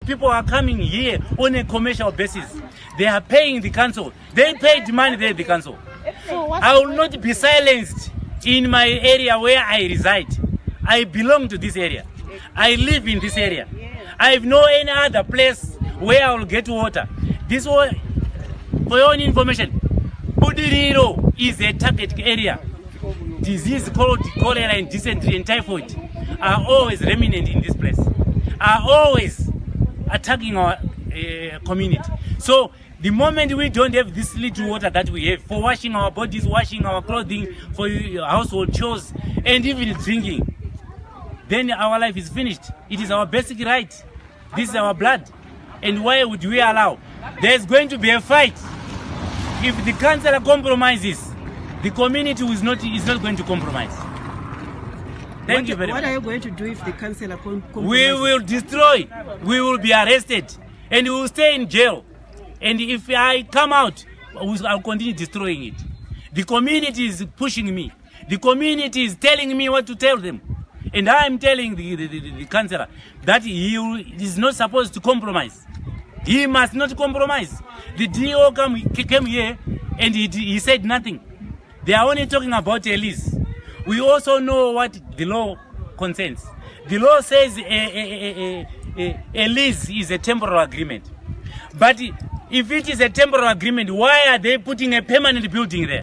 people are coming here on a commercial basis. They are paying the council. They paid money there, the council. I will not be silenced in my area where I reside. I belong to this area. I live in this area. I have no any other place where I will get water. This one, for your own information, Budiriro is a target area. Disease called cholera and dysentery and typhoid are always remnant in this place, are always attacking our community. So the moment we don't have this little water that we have for washing our bodies, washing our clothing, for household chores, and even drinking, then our life is finished. It is our basic right. This is our blood. And why would we allow? There's going to be a fight. If the councillor compromises, the community is not going to compromise. Thank you very much. What are you going to do if the councillor compromises? We will destroy. We will be arrested. And we will stay in jail. And if I come out, I'll continue destroying it. The community is pushing me. The community is telling me what to tell them. And I'm telling the councillor that he is not supposed to compromise. He must not compromise. The DO came here and he said nothing. They are only talking about a lease. We also know what the law consents. The law says a lease is a temporary agreement. But if it is a temporary agreement, why are they putting a permanent building there?